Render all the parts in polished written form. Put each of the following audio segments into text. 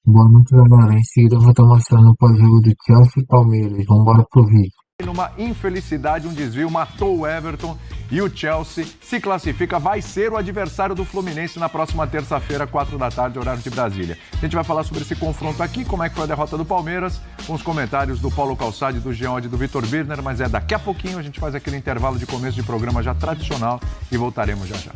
Boa noite, galera. Em seguida eu vou estar mostrando o pós-jogo do Chelsea e Palmeiras. Vambora pro vídeo. Numa infelicidade, um desvio matou o Everton e o Chelsea se classifica, vai ser o adversário do Fluminense na próxima terça-feira, 4 da tarde, horário de Brasília. A gente vai falar sobre esse confronto aqui, como é que foi a derrota do Palmeiras, com os comentários do Paulo Calçade, do Jean e do Vitor Birner, mas daqui a pouquinho a gente faz aquele intervalo de começo de programa já tradicional e voltaremos já já.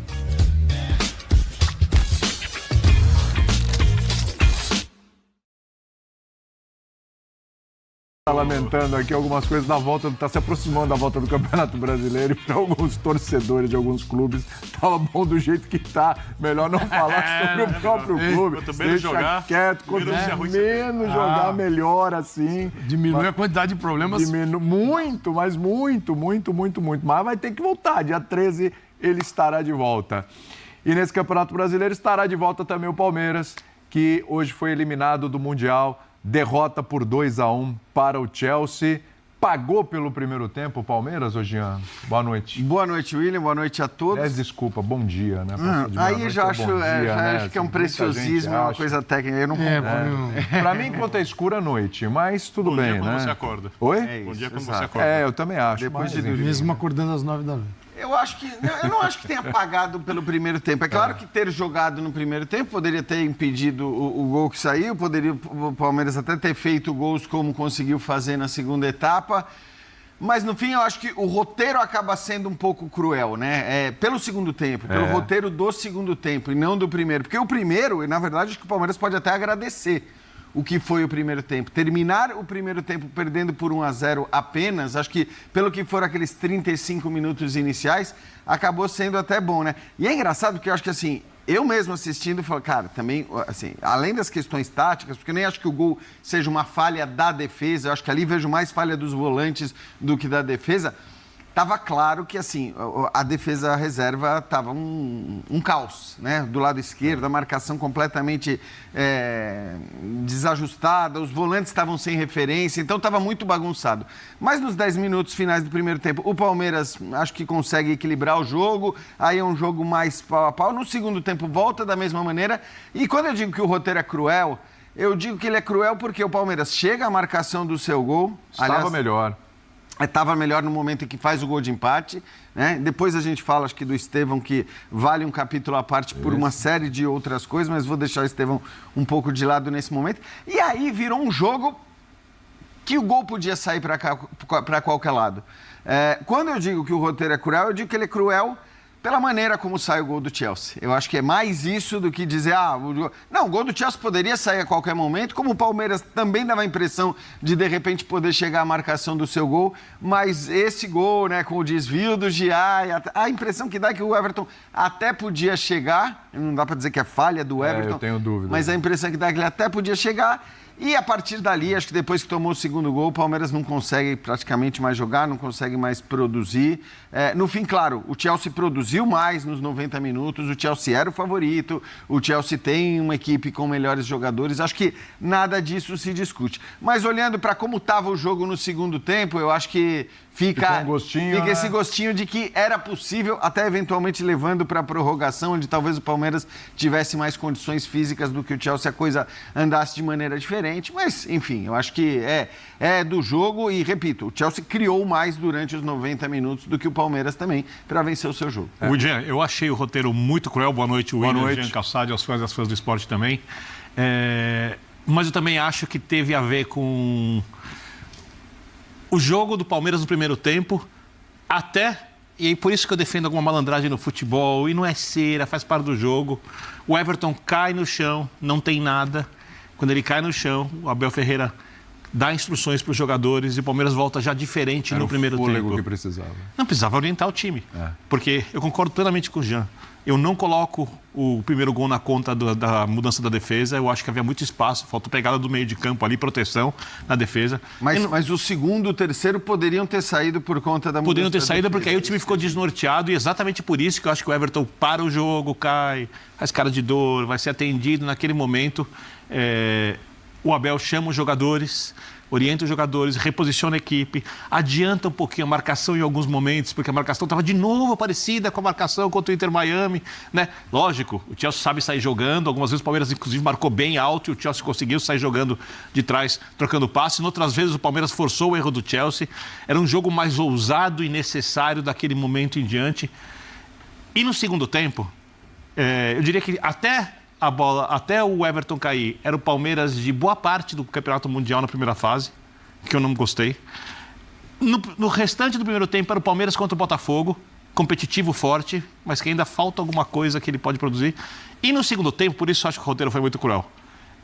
Lamentando aqui algumas coisas da volta, está se aproximando da volta do Campeonato Brasileiro e para alguns torcedores de alguns clubes estava bom do jeito que está, melhor não falar sobre o próprio clube, deixa jogar, quieto, quanto menos jogar melhor assim. Diminui a quantidade de problemas. Muito, mas muito, mas vai ter que voltar, dia 13 ele estará de volta. E nesse Campeonato Brasileiro estará de volta também o Palmeiras, que hoje foi eliminado do Mundial. Derrota por 2-1 para o Chelsea. Pagou pelo primeiro tempo o Palmeiras, ô Jean? Boa noite. Boa noite, William. Boa noite a todos. Desculpa, bom dia, né? Aí eu já acho, acho que é um preciosismo, uma coisa técnica. Eu não Para mim, enquanto é escuro, é noite, mas tudo bem, né? Bom dia quando você acorda. Oi? Bom dia quando você acorda. Eu também acho. Depois de mesmo acordando às 9 da noite. Eu não acho que tenha pagado pelo primeiro tempo. É claro que ter jogado no primeiro tempo poderia ter impedido o gol que saiu, poderia o Palmeiras até ter feito gols como conseguiu fazer na segunda etapa. Mas, no fim, eu acho que o roteiro acaba sendo um pouco cruel, né? Pelo segundo tempo, pelo roteiro do segundo tempo e não do primeiro. Porque o primeiro, na verdade, acho que o Palmeiras pode até agradecer o que foi o primeiro tempo. Terminar o primeiro tempo perdendo por 1-0 apenas, acho que pelo que foram aqueles 35 minutos iniciais, acabou sendo até bom, né? E é engraçado porque eu acho que, assim, eu mesmo assistindo, falo, cara, também, assim, além das questões táticas, porque eu nem acho que o gol seja uma falha da defesa, eu acho que ali vejo mais falha dos volantes do que da defesa. Estava claro que, assim, a defesa reserva estava um caos, né? Do lado esquerdo, a marcação completamente desajustada, os volantes estavam sem referência, então estava muito bagunçado. Mas nos 10 minutos finais do primeiro tempo, o Palmeiras acho que consegue equilibrar o jogo, aí é um jogo mais pau a pau. No segundo tempo volta da mesma maneira, e quando eu digo que o roteiro é cruel, eu digo que ele é cruel porque o Palmeiras chega à marcação do seu gol. Estava melhor. Estava melhor no momento em que faz o gol de empate, né? Depois a gente fala, acho que do Estevão, que vale um capítulo à parte por uma série de outras coisas, mas vou deixar o Estevão um pouco de lado nesse momento. E aí virou um jogo que o gol podia sair para qualquer lado. Quando eu digo que o roteiro é cruel, eu digo que ele é cruel pela maneira como sai o gol do Chelsea. Eu acho que é mais isso do que dizer, o gol do Chelsea poderia sair a qualquer momento, como o Palmeiras também dava a impressão de repente, poder chegar à marcação do seu gol, mas esse gol, né, com o desvio do Gia, a impressão que dá é que o Everton até podia chegar, não dá para dizer que é falha do Everton, eu tenho dúvida. Mas a impressão que dá é que ele até podia chegar. E a partir dali, acho que depois que tomou o segundo gol, o Palmeiras não consegue praticamente mais jogar, não consegue mais produzir. No fim, claro, o Chelsea produziu mais nos 90 minutos, o Chelsea era o favorito, o Chelsea tem uma equipe com melhores jogadores, acho que nada disso se discute. Mas olhando para como estava o jogo no segundo tempo, eu acho que fica esse gostinho de que era possível, até eventualmente levando para a prorrogação, onde talvez o Palmeiras tivesse mais condições físicas do que o Chelsea, a coisa andasse de maneira diferente. Mas, enfim, eu acho que é do jogo e, repito, o Chelsea criou mais durante os 90 minutos do que o Palmeiras também para vencer o seu jogo. Jean, eu achei o roteiro muito cruel. Boa noite, William, Jean Calçade, aos fãs e às fãs do esporte também. Mas eu também acho que teve a ver com o jogo do Palmeiras no primeiro tempo, e por isso que eu defendo alguma malandragem no futebol, e não é cera, faz parte do jogo. O Everton cai no chão, não tem nada. Quando ele cai no chão, o Abel Ferreira dá instruções para os jogadores e o Palmeiras volta já diferente no primeiro tempo. Era o fôlego que precisava. Não, precisava orientar o time. Porque eu concordo plenamente com o Jean. Eu não coloco o primeiro gol na conta da mudança da defesa. Eu acho que havia muito espaço, faltou pegada do meio de campo ali, proteção na defesa. Mas o segundo e o terceiro poderiam ter saído por conta da mudança. Poderiam ter saído porque aí o time ficou desnorteado e exatamente por isso que eu acho que o Everton para o jogo, cai, faz cara de dor, vai ser atendido naquele momento. o Abel chama os jogadores, orienta os jogadores, reposiciona a equipe, adianta um pouquinho a marcação em alguns momentos, porque a marcação estava de novo parecida com a marcação contra o Inter Miami, né? Lógico, o Chelsea sabe sair jogando, algumas vezes o Palmeiras inclusive marcou bem alto e o Chelsea conseguiu sair jogando de trás, trocando passe, outras vezes o Palmeiras forçou o erro do Chelsea, era um jogo mais ousado e necessário daquele momento em diante. E no segundo tempo, eu diria que até o Everton cair, era o Palmeiras de boa parte do Campeonato Mundial na primeira fase, que eu não gostei. No restante do primeiro tempo, era o Palmeiras contra o Botafogo, competitivo, forte, mas que ainda falta alguma coisa que ele pode produzir. E no segundo tempo, por isso eu acho que o roteiro foi muito cruel,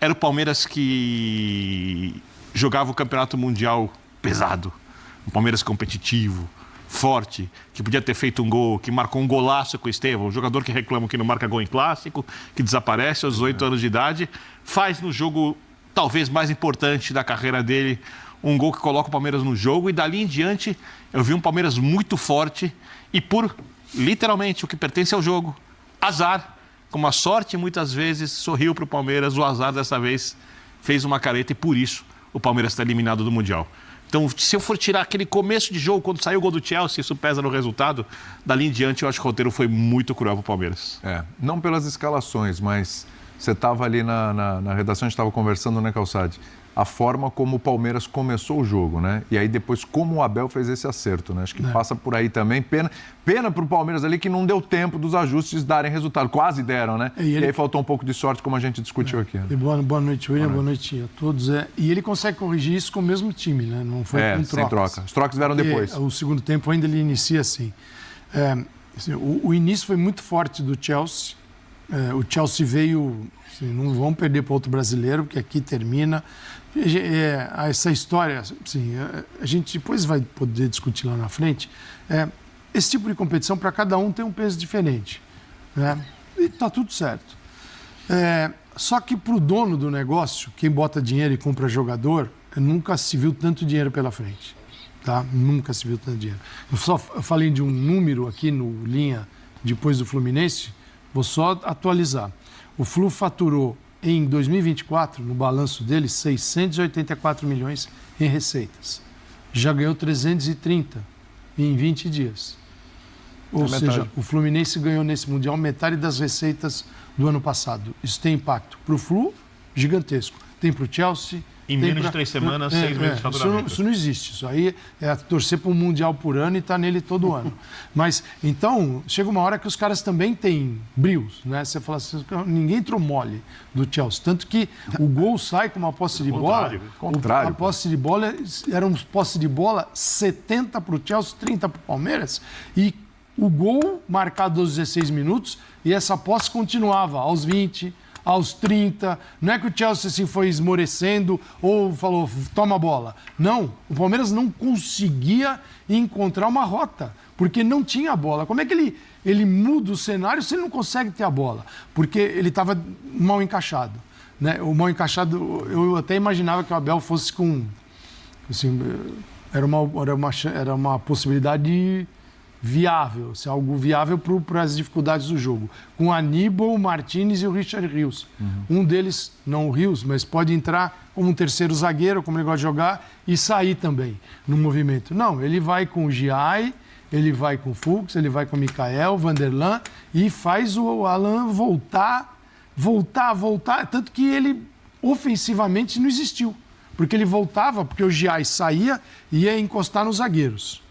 era o Palmeiras que jogava o Campeonato Mundial pesado, o Palmeiras competitivo, forte, que podia ter feito um gol, que marcou um golaço com o Estevão, um jogador que reclama que não marca gol em clássico, que desaparece aos 18 anos de idade, faz no jogo talvez mais importante da carreira dele, um gol que coloca o Palmeiras no jogo, e dali em diante eu vi um Palmeiras muito forte e por, literalmente, o que pertence ao jogo, azar, como a sorte muitas vezes sorriu para o Palmeiras, o azar dessa vez fez uma careta e por isso o Palmeiras está eliminado do Mundial. Então, se eu for tirar aquele começo de jogo, quando saiu o gol do Chelsea, isso pesa no resultado, dali em diante eu acho que o roteiro foi muito cruel para o Palmeiras. Não pelas escalações, mas você estava ali na redação, a gente estava conversando, né, Calçade? A forma como o Palmeiras começou o jogo, né? E aí depois como o Abel fez esse acerto, né? Acho que passa por aí também. Pena para o Palmeiras ali que não deu tempo dos ajustes darem resultado. Quase deram, né? E aí faltou um pouco de sorte, como a gente discutiu aqui. Né? Boa noite, William. Boa noite a todos. E ele consegue corrigir isso com o mesmo time, né? Não foi com trocas. Sem troca. Os trocas vieram depois. O segundo tempo ainda ele inicia assim. O início foi muito forte do Chelsea. O Chelsea veio... Assim, não vão perder para outro brasileiro, porque aqui termina... essa história, assim, a gente depois vai poder discutir lá na frente, esse tipo de competição para cada um tem um peso diferente, né? E está tudo certo. Só que para o dono do negócio, quem bota dinheiro e compra jogador, nunca se viu tanto dinheiro pela frente, tá? Nunca se viu tanto dinheiro. Eu falei de um número aqui no Linha, depois do Fluminense, vou só atualizar. O Flu faturou em 2024, no balanço dele, 684 milhões em receitas. Já ganhou 330 em 20 dias. Ou seja, o Fluminense ganhou nesse Mundial metade das receitas do ano passado. Isso tem impacto para o Flu, gigantesco. Tem para o Chelsea... Em menos de 3 semanas, 6 meses de faturamento. Isso não existe. Isso aí é torcer para um Mundial por ano e estar nele todo ano. Mas, então, chega uma hora que os caras também têm brios, né? Você fala assim, ninguém entrou mole do Chelsea. Tanto que o gol sai com uma posse de bola. A posse de bola, era uma posse de bola 70 para o Chelsea, 30 para o Palmeiras. E o gol marcado aos 16 minutos e essa posse continuava aos 20, aos 30, não é que o Chelsea assim, foi esmorecendo ou falou, toma a bola. Não, o Palmeiras não conseguia encontrar uma rota, porque não tinha a bola. Como é que ele muda o cenário se ele não consegue ter a bola? Porque ele estava mal encaixado, né? O mal encaixado, eu até imaginava que o Abel fosse com... Assim, era uma possibilidade viável, algo viável para as dificuldades do jogo. Com Aníbal, o Martínez e o Richard Rios. Um deles, não o Rios, mas pode entrar como um terceiro zagueiro, como ele gosta de jogar, e sair também no movimento. Não, ele vai com o Giai, ele vai com o Fux, ele vai com o Mikael, Vanderlan, e faz o Alan voltar. Tanto que ele, ofensivamente, não existiu. Porque ele voltava, porque o Giai saía e ia encostar nos zagueiros.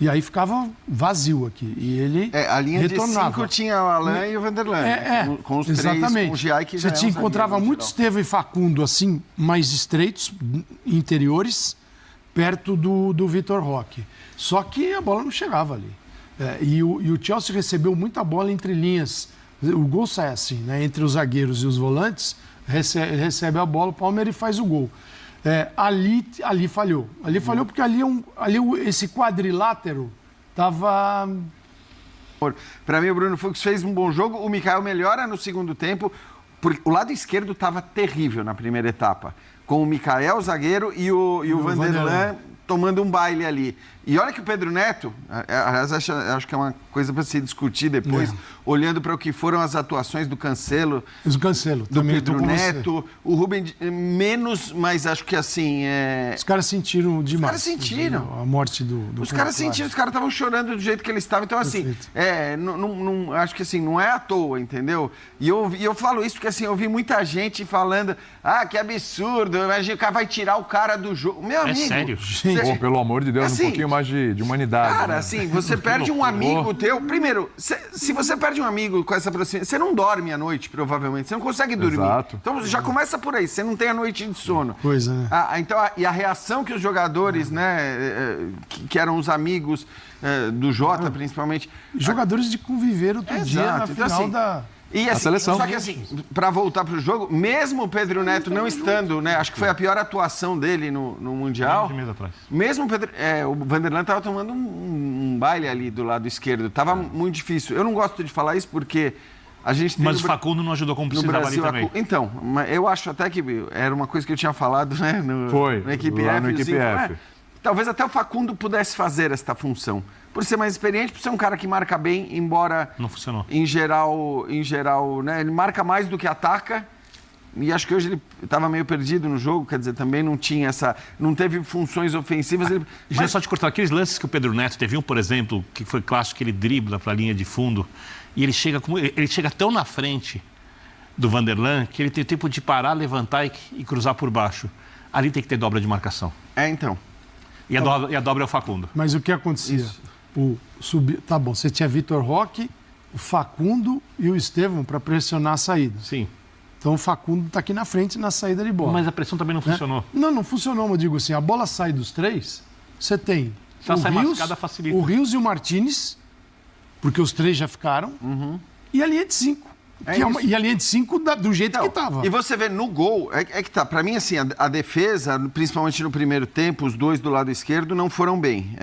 E aí ficava vazio aqui. E ele a linha retornava. De 5 tinha o Alain e o Vanderlan. Com os exatamente. 3, com o Giai, que já você encontrava muito Estevão e Facundo, assim, mais estreitos, interiores, perto do Vitor Roque. Só que a bola não chegava ali. E o Chelsea recebeu muita bola entre linhas. O gol sai assim, né? Entre os zagueiros e os volantes, ele recebe a bola, o Palmeiras faz o gol. Ali falhou. Ali falhou porque esse quadrilátero estava... Para mim, o Bruno Fux fez um bom jogo. O Mikael melhora no segundo tempo. Porque o lado esquerdo estava terrível na primeira etapa. Com o Mikael, zagueiro, e o Vanderlan tomando um baile ali. E olha que o Pedro Neto, aliás, acho que é uma coisa para se discutir depois, olhando para o que foram as atuações do Cancelo. O Cancelo, do também Pedro Neto, o Rubem menos, mas acho que assim... Os caras sentiram demais. Os caras sentiram. A morte do Os caras sentiram, os caras estavam chorando do jeito que eles estavam. Então, assim, acho que assim, não é à toa, entendeu? E eu falo isso porque assim, eu vi muita gente falando, que absurdo, imagina, o cara vai tirar o cara do jogo. Meu amigo... É sério? Pô, pelo amor de Deus, assim, um pouquinho mais de humanidade. Cara, né? assim, você perde um amigo teu... Primeiro, se você perde um amigo com essa proximidade, você não dorme à noite, provavelmente. Você não consegue dormir. Exato. Então, já começa por aí. Você não tem a noite de sono. Coisa, né? Então, e a reação que os jogadores, né, que eram os amigos do Jota, principalmente... Jogadores de conviver outro dia na Então, final assim, da... E assim, seleção. só que assim, para voltar pro jogo, mesmo o Pedro Neto não estando, né? Acho que foi a pior atuação dele no Mundial. De mês atrás. Mesmo o Vanderlan estava tomando um baile ali do lado esquerdo. Tava muito difícil. Eu não gosto de falar isso porque a gente tem Mas o Facundo não ajudou como no precisava Brasil, ali também. Então, eu acho até que era uma coisa que eu tinha falado, né? Foi, no Equipe lá F. no Equipe F. Talvez até o Facundo pudesse fazer esta função. Por ser mais experiente, por ser um cara que marca bem, embora... Não funcionou. Em geral, né? Ele marca mais do que ataca. E acho que hoje ele estava meio perdido no jogo, quer dizer, também não tinha não teve funções ofensivas. Já só te cortar, aqueles lances que o Pedro Neto teve, por exemplo, que foi clássico, que ele dribla para a linha de fundo, e ele chega tão na frente do Vanderlan que ele tem tempo de parar, levantar e cruzar por baixo. Ali tem que ter dobra de marcação. Então. E a dobra é o Facundo. Mas o que acontecia? Tá bom, você tinha Vitor Roque, o Facundo e o Estevão para pressionar a saída. Sim. Então o Facundo está aqui na frente na saída de bola. Mas a pressão também não funcionou. Não funcionou, mas eu digo assim, a bola sai dos três, você tem facilita. o Rios e o Martínez, porque os três já ficaram, e a linha de 5. E a linha de 5 do jeito que estava. E você vê no gol, que tá, para mim assim, a defesa, principalmente no primeiro tempo, os dois do lado esquerdo não foram bem.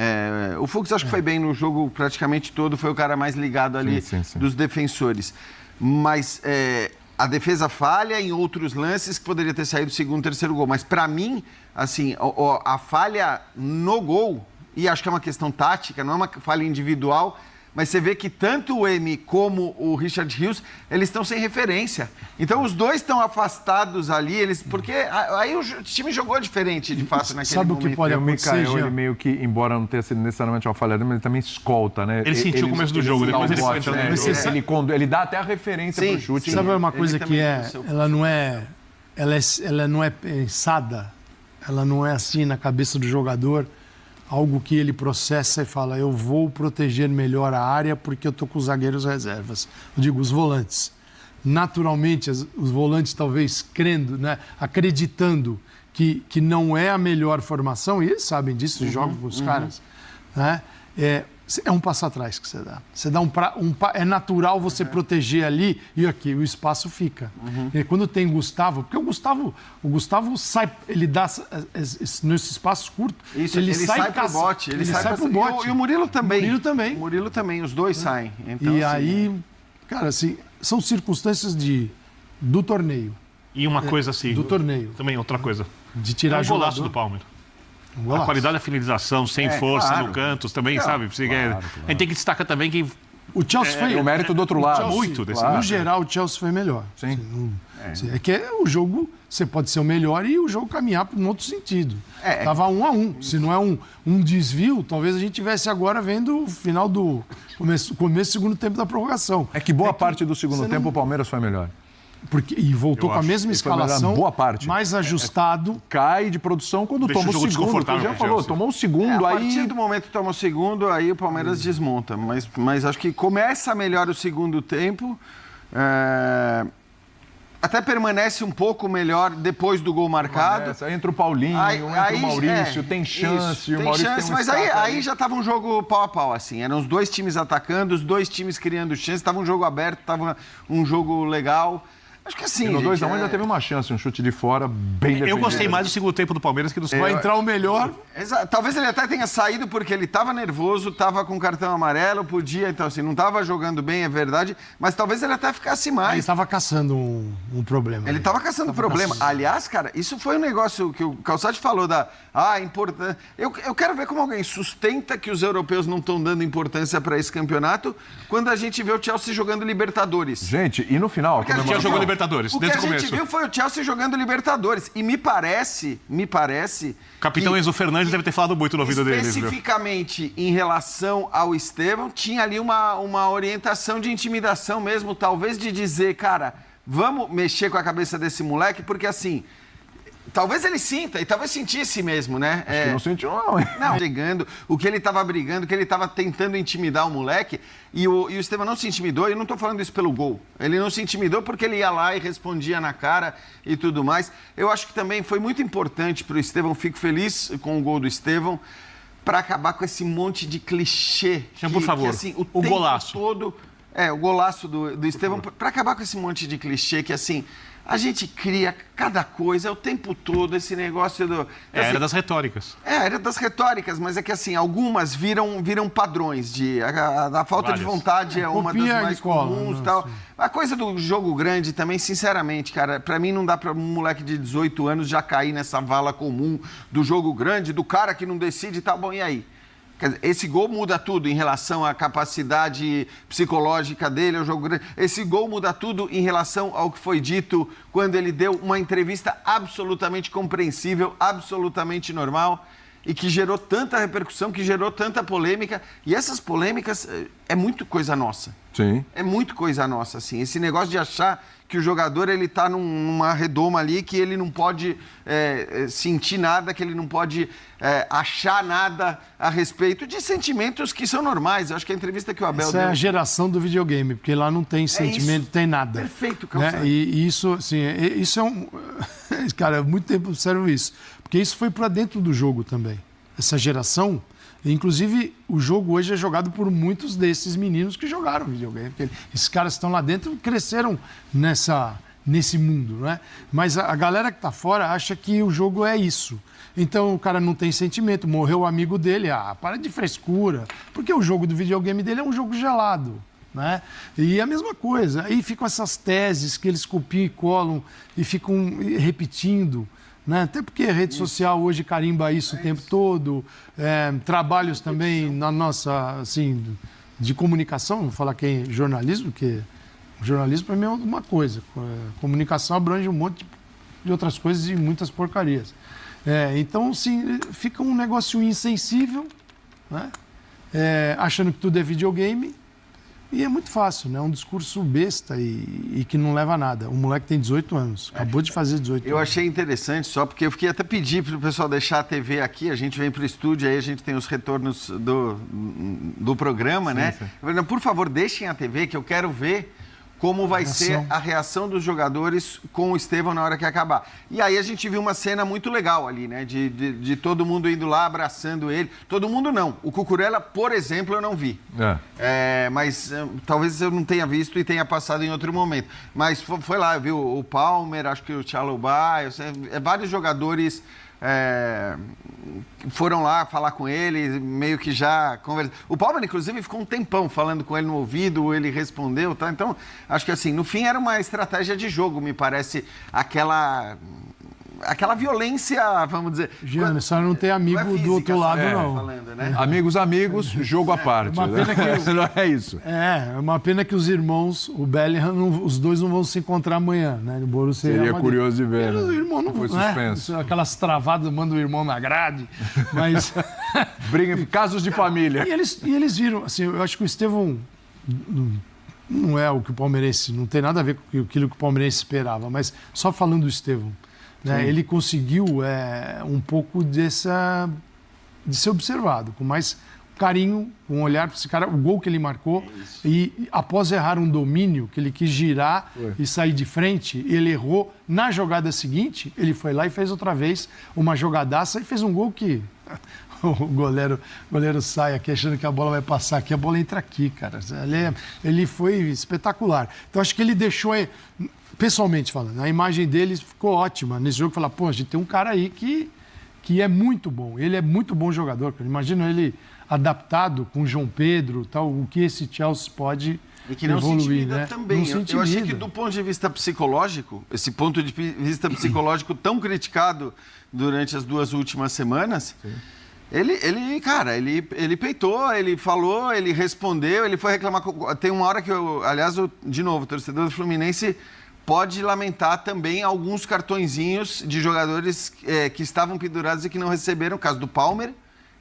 O Fux acho que foi bem no jogo praticamente todo, foi o cara mais ligado ali dos defensores. Mas a defesa falha em outros lances que poderia ter saído o segundo, terceiro gol. Mas para mim, assim, a falha no gol, e acho que é uma questão tática, não é uma falha individual, mas você vê que tanto o M como o Richard Rios, eles estão sem referência. Então, os dois estão afastados ali, porque aí o time jogou diferente, de fato, naquele Sabe momento. O que pode acontecer, O Mikael, ele meio que, embora não tenha sido necessariamente uma falha, mas ele também escolta, né? Ele sentiu o começo do jogo, depois ele foi entrando. Ele dá até a referência pro chute. Sabe uma coisa que ela não é pensada, ela não é assim na cabeça do jogador, algo que ele processa e fala, eu vou proteger melhor a área porque eu estou com os zagueiros reservas. Eu digo, os volantes. Naturalmente, os volantes talvez crendo, né, acreditando que não é a melhor formação, e eles sabem disso, jogam com os caras, né, é um passo atrás que você dá. Você dá é natural você proteger ali e aqui o espaço fica. E quando tem Gustavo, porque o Gustavo sai, ele dá nesse espaço curto, ele sai pro bote, ele sai pro bote. E o Murilo também. O Murilo também, os dois saem. Então, e aí, cara, assim, são circunstâncias do torneio. E uma coisa assim. Do torneio. Também outra coisa. De tirar o golaço do Palmeiras. A qualidade da finalização, sem força, no cantos, também, sabe? A gente tem que destacar também que o Chelsea foi... o mérito do outro lado. Muito desse No geral, o Chelsea foi melhor. Sim. É que o jogo, você pode ser o melhor e o jogo caminhar para um outro sentido. Tava 1-1. Se não é um desvio, talvez a gente tivesse agora vendo o final do começo do segundo tempo da prorrogação. É que boa parte do segundo tempo o Palmeiras foi melhor. E voltou com a mesma escalação, boa parte. mais ajustado. Cai de produção quando toma o segundo. Você já falou, tomou o segundo, aí... A partir do momento que toma o segundo, aí o Palmeiras desmonta. Mas acho que começa melhor o segundo tempo. Até permanece um pouco melhor depois do gol marcado. Entra o Paulinho, entra o Maurício, tem chance. O Maurício tem um mas aí já estava um jogo pau a pau, assim. Eram os dois times atacando, os dois times criando chance. Estava um jogo aberto, estava um jogo legal. Acho que assim, E no gente, 2x1 ainda teve uma chance, um chute de fora bem defendido. Eu gostei mais do segundo tempo do Palmeiras que do segundo. Vai entrar o melhor. Talvez ele até tenha saído porque ele estava nervoso, estava com cartão amarelo, podia, então assim, não estava jogando bem, é verdade, mas talvez ele até ficasse mais. Ele estava caçando um problema. Ele estava caçando problema. Aliás, cara, isso foi um negócio que o Calçade falou importância. Eu quero ver como alguém sustenta que os europeus não estão dando importância para esse campeonato quando a gente vê o Chelsea jogando Libertadores. Gente, e no final... Porque a gente Já jogou Libertadores, o que desde a o começo. gente viu foi o Chelsea jogando Libertadores. E me parece... O capitão Enzo Fernandes deve ter falado muito no ouvido deles, viu? Especificamente em relação ao Estevão, tinha ali uma orientação de intimidação mesmo, talvez de dizer, cara, vamos mexer com a cabeça desse moleque, porque assim... Talvez ele sinta, e talvez sentisse mesmo, né? Acho que não sentiu, não. Não, brigando, o que ele estava brigando, o que ele estava tentando intimidar o moleque, e o Estevão não se intimidou, e eu não estou falando isso pelo gol. Ele não se intimidou porque ele ia lá e respondia na cara e tudo mais. Eu acho que também foi muito importante para o Estevão, fico feliz com o gol do Estevão, para acabar com esse monte de clichê. Por favor, assim, o tempo golaço. Todo, o golaço do Estevão, para acabar com esse monte de clichê que assim... A gente cria cada coisa o tempo todo, esse negócio do... É a era das retóricas. É a era das retóricas, mas é que assim, algumas viram padrões de... A falta de vontade é uma das mais comuns e tal. A coisa do jogo grande também, sinceramente, cara, pra mim não dá pra um moleque de 18 anos já cair nessa vala comum do jogo grande, do cara que não decide e tal. Bom, e aí? Esse gol muda tudo em relação à capacidade psicológica dele, ao jogo grande. Esse gol muda tudo em relação ao que foi dito quando ele deu uma entrevista absolutamente compreensível, absolutamente normal e que gerou tanta repercussão, que gerou tanta polêmica. E essas polêmicas é muito coisa nossa. Sim. É muito coisa nossa, assim. Esse negócio de achar que o jogador ele está numa redoma ali, que ele não pode sentir nada, que ele não pode achar nada a respeito de sentimentos que são normais. Eu acho que a entrevista que o Abel deu... Essa é a geração do videogame, porque lá não tem sentimento, não tem nada. Perfeito, né? Calçado. E isso, assim, isso é um... Cara, há muito tempo eu observo isso. Porque isso foi para dentro do jogo também. Essa geração... Inclusive, o jogo hoje é jogado por muitos desses meninos que jogaram videogame. Esses caras estão lá dentro e cresceram nesse mundo, né? Mas a galera que está fora acha que o jogo é isso. Então, o cara não tem sentimento, morreu o amigo dele, para de frescura. Porque o jogo do videogame dele é um jogo gelado, né? E a mesma coisa. Aí ficam essas teses que eles copiam e colam e ficam repetindo. Né? Até porque a rede social hoje carimba isso o tempo todo, trabalhos também na nossa, assim, de comunicação, vou falar jornalismo, porque jornalismo para mim é uma coisa, comunicação abrange um monte de outras coisas e muitas porcarias. Então, assim, fica um negócio insensível, né? Achando que tudo é videogame. E é muito fácil, né? É um discurso besta e que não leva a nada. O moleque tem 18 anos, acabou de fazer 18 anos. Eu achei interessante só porque eu fiquei até pedir para o pessoal deixar a TV aqui, a gente vem para o estúdio, aí a gente tem os retornos do programa, né? Sim. Por favor, deixem a TV que eu quero ver como vai ser a reação dos jogadores com o Estevão na hora que acabar. E aí a gente viu uma cena muito legal ali, né? De todo mundo indo lá, abraçando ele. Todo mundo não. O Cucurella, por exemplo, eu não vi. Mas talvez eu não tenha visto e tenha passado em outro momento. Mas foi lá, eu vi o Palmer, acho que o Chalobah, vários jogadores... foram lá falar com ele, meio que já conversaram. O Palmer, inclusive, ficou um tempão falando com ele no ouvido, ele respondeu, tá? Então, acho que assim, no fim era uma estratégia de jogo, me parece, aquela violência, vamos dizer... Giana, só não tem amigo física, do outro lado, não. Falando, né? Amigos, jogo à parte. Uma pena que não é isso. É uma pena que os irmãos, o Bellingham, os dois não vão se encontrar amanhã, né? O Borussia Seria curioso de ver. O irmão não foi suspenso. Aquelas travadas, manda o irmão na grade, mas... Briga, casos de família. E eles viram, assim, eu acho que o Estevão não é o que o palmeirense, não tem nada a ver com aquilo que o palmeirense esperava, mas só falando do Estevão, né, ele conseguiu um pouco de ser observado, com mais carinho, com um olhar para esse cara, o gol que ele marcou, e após errar um domínio, que ele quis girar e sair de frente, ele errou. Na jogada seguinte, ele foi lá e fez outra vez uma jogadaça e fez um gol que o goleiro sai aqui achando que a bola vai passar aqui, a bola entra aqui, cara. Ele foi espetacular. Então, acho que ele deixou, pessoalmente falando, a imagem dele ficou ótima nesse jogo. Falar, pô, a gente tem um cara aí que é muito bom. Ele é muito bom jogador, cara. Imagina ele adaptado com o João Pedro, tal, o que esse Chelsea pode e que não evoluir, se intimida, né? Também. Não se intimida. Eu achei que do ponto de vista psicológico, esse ponto de vista psicológico tão criticado durante as 2 últimas semanas, ele peitou, ele falou, ele respondeu, ele foi reclamar. Tem uma hora que de novo, o torcedor do Fluminense pode lamentar também alguns cartõezinhos de jogadores que estavam pendurados e que não receberam. O caso do Palmer,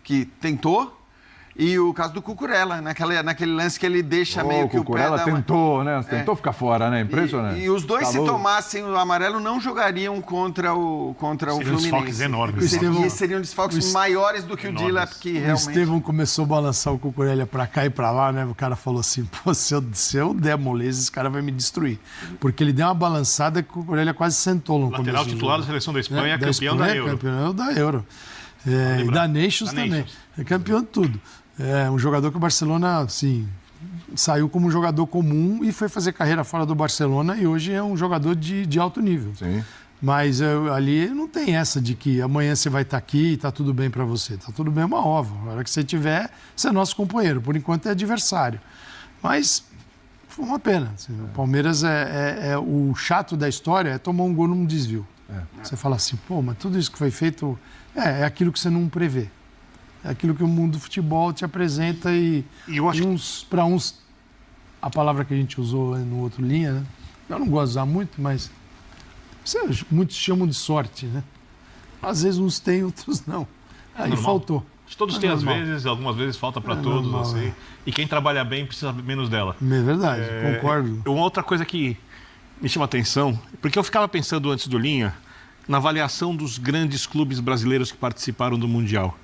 que tentou. E o caso do Cucurella, naquele lance que ele deixa meio que o pé... O Cucurella tentou, né? Tentou ficar fora, né? Impressionante. E os dois, se tomassem o amarelo, não jogariam contra o Fluminense. Desfalques enormes. E seriam desfalques maiores do que o Dilap, que realmente... O Estevão começou a balançar o Cucurella pra cá e pra lá, né? O cara falou assim, pô, se eu der moleza, esse cara vai me destruir. Porque ele deu uma balançada que o Cucurella quase sentou no começo. Lateral titular da seleção da Espanha, campeão da Euro. Campeão da Euro. E da Nations também. É campeão de tudo. É um jogador que o Barcelona, assim, saiu como um jogador comum e foi fazer carreira fora do Barcelona e hoje é um jogador de alto nível. Sim. Mas ali não tem essa de que amanhã você vai estar aqui e está tudo bem para você. Está tudo bem, é uma ova. A hora que você tiver, você é nosso companheiro. Por enquanto é adversário. Mas foi uma pena. Assim, o Palmeiras o chato da história é tomar um gol num desvio. Você fala assim, pô, mas tudo isso que foi feito é aquilo que você não prevê. É aquilo que o mundo do futebol te apresenta e para uns, a palavra que a gente usou no outro linha, né? Eu não gosto de usar muito, mas muitos chamam de sorte, né? Às vezes uns têm, outros não. Aí faltou. Todos têm às vezes, algumas vezes falta para todos, normal, assim. E quem trabalha bem precisa menos dela. É verdade, concordo. Uma outra coisa que me chama a atenção, porque eu ficava pensando antes do Linha, na avaliação dos grandes clubes brasileiros que participaram do Mundial.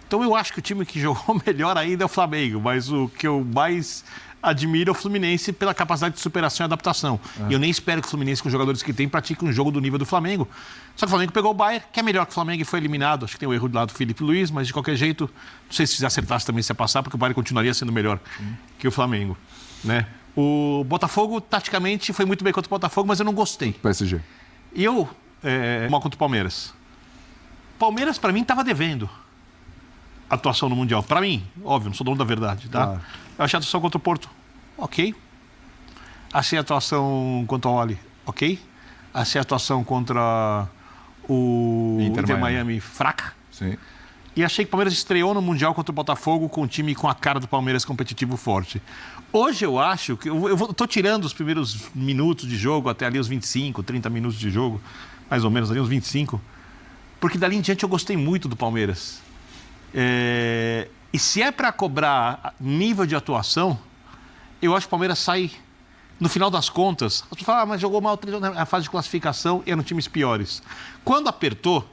Então eu acho que o time que jogou melhor ainda é o Flamengo, mas o que eu mais admiro é o Fluminense pela capacidade de superação e adaptação. E eu nem espero que o Fluminense, com os jogadores que tem, pratique um jogo do nível do Flamengo. Só que o Flamengo pegou o Bayern, que é melhor que o Flamengo e foi eliminado. Acho que tem o erro do lado do Felipe Luiz, mas de qualquer jeito, não sei se acertasse também se ia passar, porque o Bayern continuaria sendo melhor que o Flamengo, né? O Botafogo, taticamente, foi muito bem contra o Botafogo, mas eu não gostei. PSG. E eu, mal contra o Palmeiras. Palmeiras, para mim, estava devendo atuação no Mundial. Para mim, óbvio, não sou dono da verdade, tá? Claro. Eu achei a atuação contra o Porto, ok. Achei a atuação contra o Oli, ok. Achei a atuação contra o Inter Miami fraca. Sim. E achei que o Palmeiras estreou no Mundial contra o Botafogo com um time com a cara do Palmeiras competitivo forte. Hoje eu acho que... Eu tô tirando os primeiros minutos de jogo, até ali os 25, 30 minutos de jogo, mais ou menos ali uns 25, porque dali em diante eu gostei muito do Palmeiras. E se é para cobrar nível de atuação, eu acho que o Palmeiras sai, no final das contas, as pessoas falam, mas jogou mal na fase de classificação e eram times piores. Quando apertou,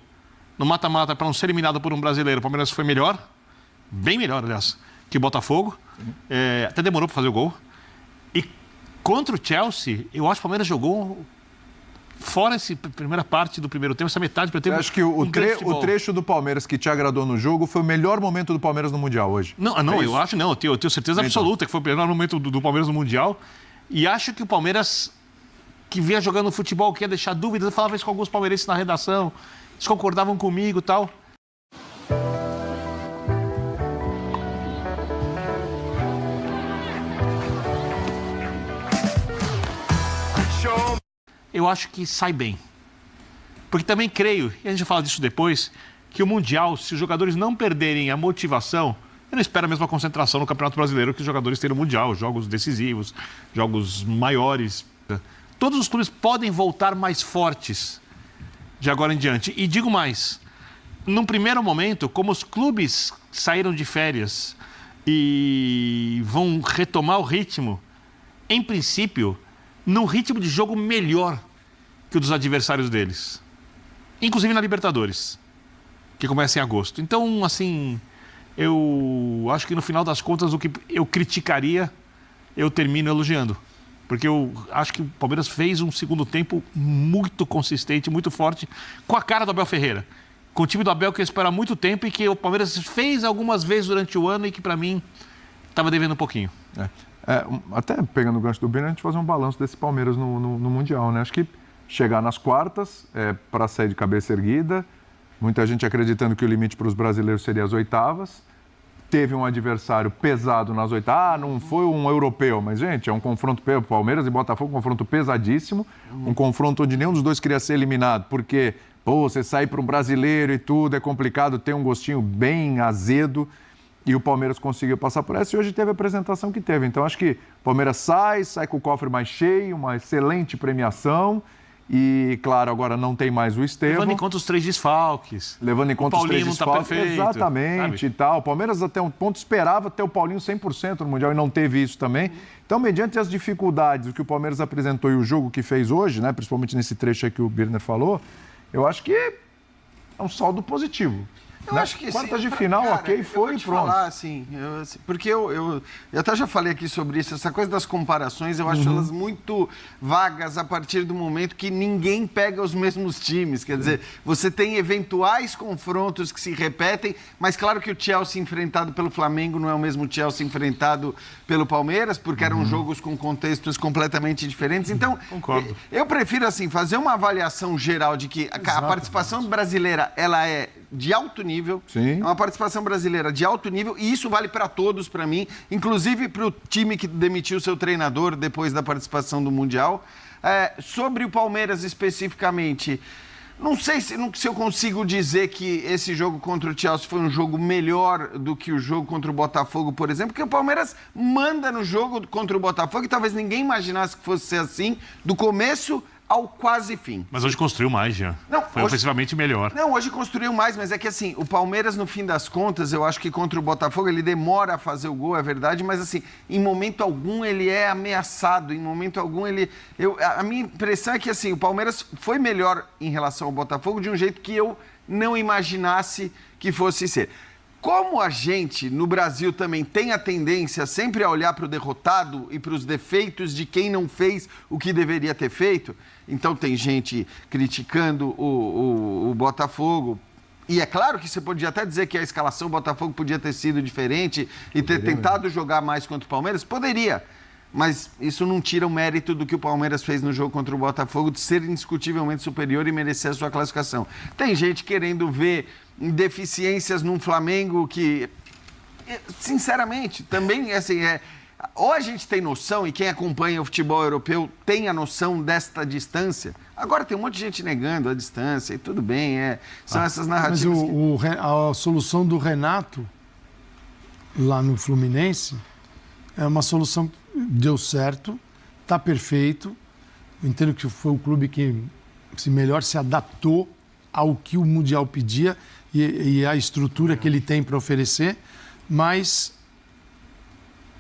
no mata-mata, para não ser eliminado por um brasileiro, o Palmeiras foi melhor, bem melhor, aliás, que o Botafogo. Até demorou para fazer o gol. E contra o Chelsea, eu acho que o Palmeiras jogou... Fora essa primeira parte do primeiro tempo, essa metade do primeiro tempo... Eu acho que o trecho do Palmeiras que te agradou no jogo foi o melhor momento do Palmeiras no Mundial hoje. Não, eu acho não. Eu tenho certeza absoluta que foi o melhor momento do Palmeiras no Mundial. E acho que o Palmeiras, que vinha jogando futebol, que ia deixar dúvidas, eu falava isso com alguns palmeirenses na redação, eles concordavam comigo e tal. Eu acho que sai bem. Porque também creio, e a gente vai falar disso depois, que o Mundial, se os jogadores não perderem a motivação, eu não espero a mesma concentração no Campeonato Brasileiro que os jogadores têm no Mundial, jogos decisivos, jogos maiores. Todos os clubes podem voltar mais fortes de agora em diante. E digo mais, num primeiro momento, como os clubes saíram de férias e vão retomar o ritmo, em princípio, num ritmo de jogo melhor que o dos adversários deles. Inclusive na Libertadores, que começa em agosto. Então, assim, eu acho que no final das contas o que eu criticaria, eu termino elogiando. Porque eu acho que o Palmeiras fez um segundo tempo muito consistente, muito forte, com a cara do Abel Ferreira. com o time do Abel que eu espero há muito tempo e que o Palmeiras fez algumas vezes durante o ano e que, para mim, estava devendo um pouquinho. Até pegando o gancho do Bino, a gente fazer um balanço desse Palmeiras no Mundial, né? Acho que chegar nas quartas para sair de cabeça erguida, muita gente acreditando que o limite para os brasileiros seria as oitavas. Teve um adversário pesado nas oitavas. Não foi um europeu, mas, gente, é um confronto Palmeiras e Botafogo, um confronto pesadíssimo. Um confronto onde nenhum dos dois queria ser eliminado, porque, você sair para um brasileiro e tudo é complicado, tem um gostinho bem azedo. E o Palmeiras conseguiu passar por essa e hoje teve a apresentação que teve. Então, acho que o Palmeiras sai com o cofre mais cheio, uma excelente premiação. E, claro, agora não tem mais o Estevão. Levando em conta os 3 desfalques. Levando em conta os 3 desfalques. O Paulinho não está perfeito. Exatamente, sabe? e tal. O Palmeiras até um ponto esperava ter o Paulinho 100% no Mundial e não teve isso também. Então, mediante as dificuldades, o que o Palmeiras apresentou e o jogo que fez hoje, né, principalmente nesse trecho aí que o Birner falou, eu acho que é um saldo positivo. Eu acho que quartas sim, de final, cara, ok, foi e pronto. Falar, assim, porque eu até já falei aqui sobre isso, essa coisa das comparações, eu acho elas muito vagas a partir do momento que ninguém pega os mesmos times. Quer dizer, você tem eventuais confrontos que se repetem, mas claro que o Chelsea enfrentado pelo Flamengo não é o mesmo Chelsea enfrentado pelo Palmeiras, porque eram jogos com contextos completamente diferentes. Então, concordo. Eu prefiro assim fazer uma avaliação geral de que a participação brasileira ela é de alto nível, Sim. É uma participação brasileira de alto nível e isso vale para todos, para mim, inclusive para o time que demitiu seu treinador depois da participação do Mundial. Sobre o Palmeiras especificamente, não sei se eu consigo dizer que esse jogo contra o Chelsea foi um jogo melhor do que o jogo contra o Botafogo, por exemplo, porque o Palmeiras manda no jogo contra o Botafogo e talvez ninguém imaginasse que fosse ser assim, do começo ao quase fim. Mas hoje construiu mais, Jean. Foi ofensivamente melhor. Não, hoje construiu mais, mas é que assim, o Palmeiras, no fim das contas, eu acho que contra o Botafogo, ele demora a fazer o gol, é verdade, mas assim, em momento algum ele é ameaçado, em momento algum ele... a minha impressão é que assim, o Palmeiras foi melhor em relação ao Botafogo de um jeito que eu não imaginasse que fosse ser. Como a gente, no Brasil, também tem a tendência sempre a olhar para o derrotado e para os defeitos de quem não fez o que deveria ter feito, então tem gente criticando o Botafogo. E é claro que você podia até dizer que a escalação do Botafogo podia ter sido diferente e ter tentado jogar mais contra o Palmeiras. Poderia, mas isso não tira o mérito do que o Palmeiras fez no jogo contra o Botafogo de ser indiscutivelmente superior e merecer a sua classificação. Tem gente querendo ver deficiências num Flamengo que, sinceramente, também assim, ou a gente tem noção, e quem acompanha o futebol europeu tem a noção desta distância. Agora tem um monte de gente negando a distância e tudo bem, são essas narrativas. Mas a solução do Renato lá no Fluminense é uma solução que deu certo, está perfeito. Eu entendo que foi o clube que melhor se adaptou ao que o Mundial pedia e a estrutura que ele tem para oferecer, mas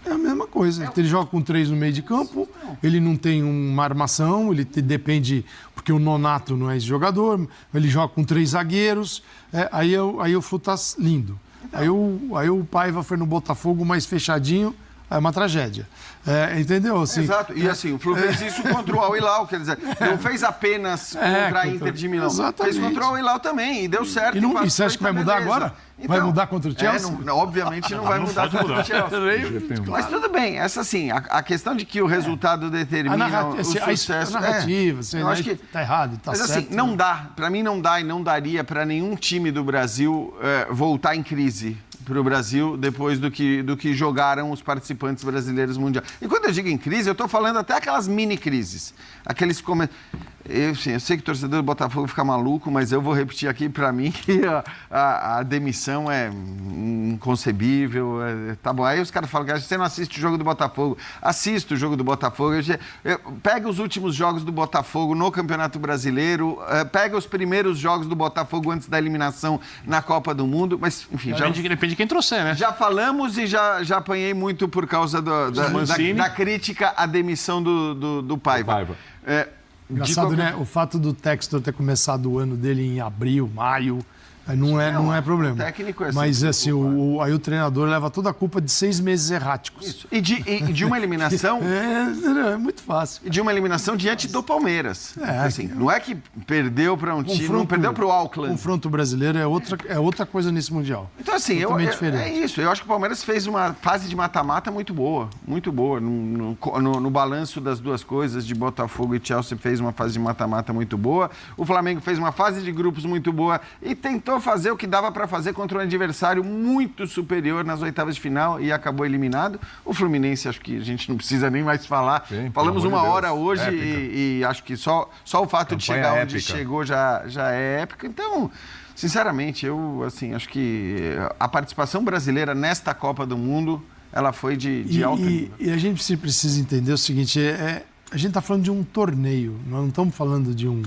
é a mesma coisa. Ele joga com 3 no meio de campo, ele não tem uma armação, ele depende, porque o Nonato não é esse jogador, ele joga com 3 zagueiros, aí o Flu tá lindo. Aí o Paiva foi no Botafogo mais fechadinho, é uma tragédia. Entendeu? Assim, exato. E assim, o Flu fez isso contra o Al Hilal, quer dizer, não fez apenas contra a Inter de Milão. Exatamente. Fez contra o Al Hilal também, e deu certo. E você acha que vai mudar agora? Então, vai mudar contra o Chelsea? Obviamente não vai mudar contra o Chelsea. Mas tudo bem, essa assim, a questão de que o resultado determina o sucesso. A narrativa, eu acho que está errado, está certo. Mas assim, não dá, para mim não dá e não daria para nenhum time do Brasil voltar em crise para o Brasil depois do que jogaram os participantes brasileiros mundiais. E quando eu digo em crise, eu estou falando até aquelas mini-crises. Eu sei que o torcedor do Botafogo fica maluco, mas eu vou repetir aqui para mim que a demissão é inconcebível. Tá bom. Aí os caras falam que você não assiste o jogo do Botafogo. Assisto o jogo do Botafogo. Pega os últimos jogos do Botafogo no Campeonato Brasileiro, pega os primeiros jogos do Botafogo antes da eliminação na Copa do Mundo, mas enfim... Depende de quem trouxer, né? Já falamos e já apanhei muito por causa da crítica à demissão do Paiva. Engraçado, né? O fato do Textor ter começado o ano dele em abril, maio, Aí não é problema. O técnico é Mas assim, aí o treinador leva toda a culpa de 6 meses erráticos. Isso. E de uma eliminação... é muito fácil. E de uma eliminação diante do Palmeiras. Assim, não é que perdeu para um time, não perdeu para o Auckland. O confronto brasileiro é outra coisa nesse Mundial. Então, assim, é isso. Eu acho que o Palmeiras fez uma fase de mata-mata muito boa. Muito boa. No balanço das duas coisas, de Botafogo e Chelsea, fez uma fase de mata-mata muito boa. O Flamengo fez uma fase de grupos muito boa e tentou fazer o que dava para fazer contra um adversário muito superior nas oitavas de final e acabou eliminado. O Fluminense, acho que a gente não precisa nem mais falar. Sim, falamos uma hora hoje e acho que só o fato de chegar onde chegou já é épico. Então, sinceramente, eu assim, acho que a participação brasileira nesta Copa do Mundo, ela foi de alto nível. E a gente precisa entender o seguinte, a gente está falando de um torneio, nós não estamos falando de um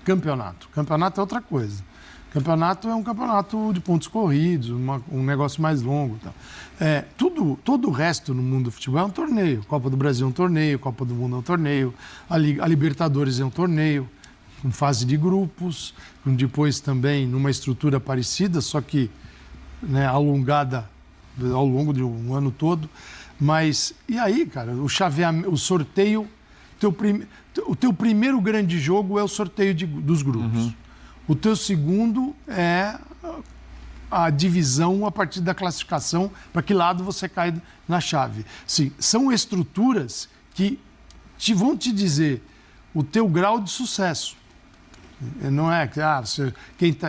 campeonato. Campeonato é outra coisa. Campeonato é um campeonato de pontos corridos, um negócio mais longo. Tal. Todo o resto no mundo do futebol é um torneio. Copa do Brasil é um torneio, Copa do Mundo é um torneio, a Libertadores é um torneio, com fase de grupos, depois também numa estrutura parecida, só que alongada ao longo de um ano todo. Mas, e aí, cara, o sorteio, o teu primeiro grande jogo é o sorteio dos grupos. O teu segundo é a divisão a partir da classificação, para que lado você cai na chave. Sim, são estruturas que vão te dizer o teu grau de sucesso. Não é que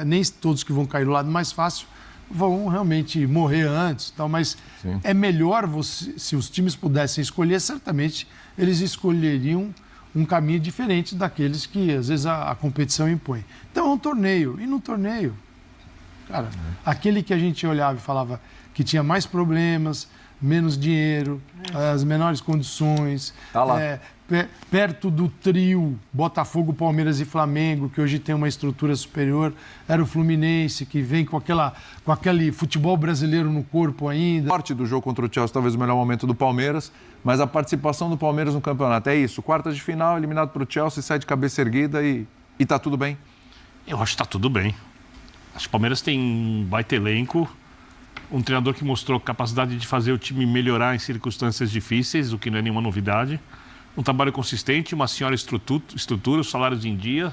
nem todos que vão cair do lado mais fácil vão realmente morrer antes, tal, mas sim, é melhor se os times pudessem escolher, certamente eles escolheriam um caminho diferente daqueles que, às vezes, a competição impõe. Então, é um torneio. E no torneio, cara, aquele que a gente olhava e falava que tinha mais problemas, menos dinheiro, as menores condições, tá lá. Perto do trio Botafogo, Palmeiras e Flamengo, que hoje tem uma estrutura superior, era o Fluminense, que vem com aquele futebol brasileiro no corpo ainda. Parte do jogo contra o Chelsea, talvez o melhor momento do Palmeiras, mas a participação do Palmeiras no campeonato é isso, quartas de final, eliminado para o Chelsea, sai de cabeça erguida e tá tudo bem? Eu acho que tá tudo bem. Acho que o Palmeiras tem um baita elenco, um treinador que mostrou capacidade de fazer o time melhorar em circunstâncias difíceis, o que não é nenhuma novidade. Um trabalho consistente, uma senhora estrutura, os salários em dia,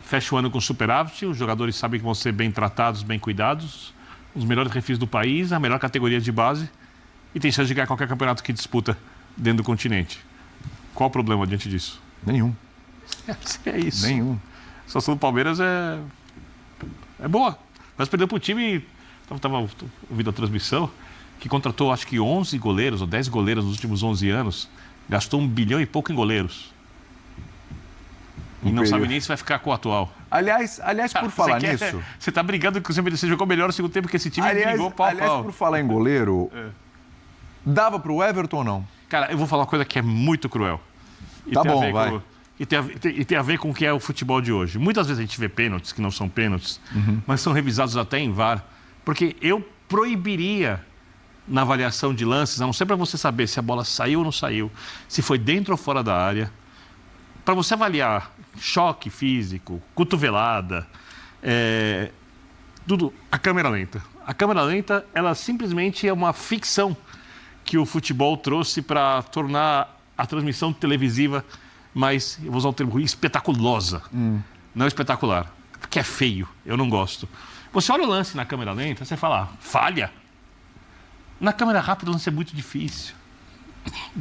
fecha o ano com superávit, os jogadores sabem que vão ser bem tratados, bem cuidados, os melhores refis do país, a melhor categoria de base e tem chance de ganhar qualquer campeonato que disputa dentro do continente. Qual o problema diante disso? Nenhum. É isso. Nenhum. A situação do Palmeiras é boa. Nós perdemos para o time, estava ouvindo a transmissão, que contratou acho que 11 goleiros ou 10 goleiros nos últimos 11 anos, gastou 1 bilhão e pouco em goleiros. E não sabe nem se vai ficar com o atual. Aliás, por falar nisso... Você está brigando que você jogou melhor no segundo tempo que esse time brigou pau a pau. Por falar em goleiro, dava para o Everton ou não? Cara, eu vou falar uma coisa que é muito cruel. Tá bom, vai. E tem a ver com o que é o futebol de hoje. Muitas vezes a gente vê pênaltis que não são pênaltis, mas são revisados até em VAR. Porque eu proibiria... na avaliação de lances, a não ser para você saber se a bola saiu ou não saiu, se foi dentro ou fora da área, para você avaliar choque físico, cotovelada, tudo, a câmera lenta. A câmera lenta, ela simplesmente é uma ficção que o futebol trouxe para tornar a transmissão televisiva mais, eu vou usar um termo ruim, espetaculosa. Não espetacular, porque é feio, eu não gosto. Você olha o lance na câmera lenta, você fala, falha. Na câmera rápida o lance é muito difícil.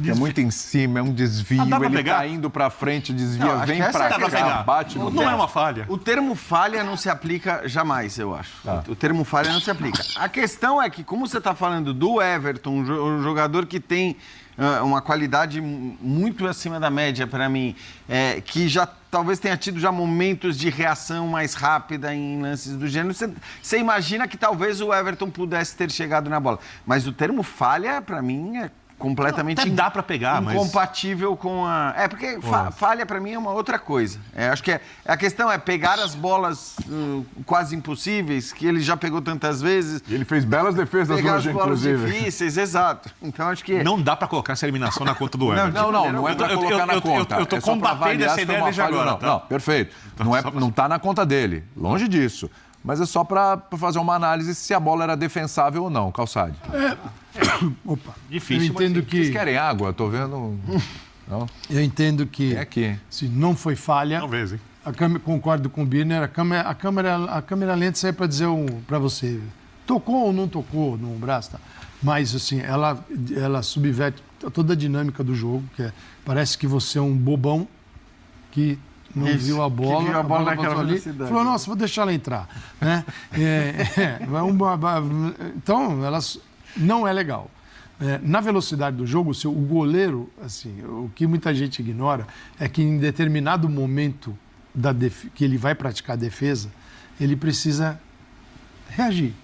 É muito em cima, é um desvio, ele tá indo pra frente, desvia, vem pra cá, bate no Não é uma falha. O termo falha não se aplica jamais, eu acho. O termo falha não se aplica. A questão é que, como você tá falando do Everton, um jogador que tem uma qualidade muito acima da média para mim, que já talvez tenha tido já momentos de reação mais rápida em lances do gênero, você imagina que talvez o Everton pudesse ter chegado na bola. Mas o termo falha, para mim, é completamente até dá para pegar, incompatível com a... porque falha para mim é uma outra coisa. Acho que a questão é pegar as bolas quase impossíveis, que ele já pegou tantas vezes. E ele fez belas defesas hoje, inclusive. Pegar as bolas difíceis, exato. Então acho que... Não dá para colocar essa eliminação na conta do Everton. Não é para colocar na conta. Eu tô combatendo essa ideia desde agora. Não, perfeito. Não tá na conta dele. Longe disso. mas é só para fazer uma análise se a bola era defensável ou não, Calçade. Opa. Difícil, Eu entendo mas que... Vocês querem água? Tô vendo... Não? Eu entendo que... É aqui. Se não foi falha... Talvez, hein? Concordo com o Birner, a câmera lenta sai para dizer para você, tocou ou não tocou no braço, tá? Mas assim, ela subverte toda a dinâmica do jogo, parece que você é um bobão que não viu a bola, que viu a bola naquela passou ali, velocidade. falou, nossa, vou deixar ela entrar, né? Então, não é legal. Na velocidade do jogo, o goleiro, assim, o que muita gente ignora é que em determinado momento que ele vai praticar a defesa, ele precisa reagir.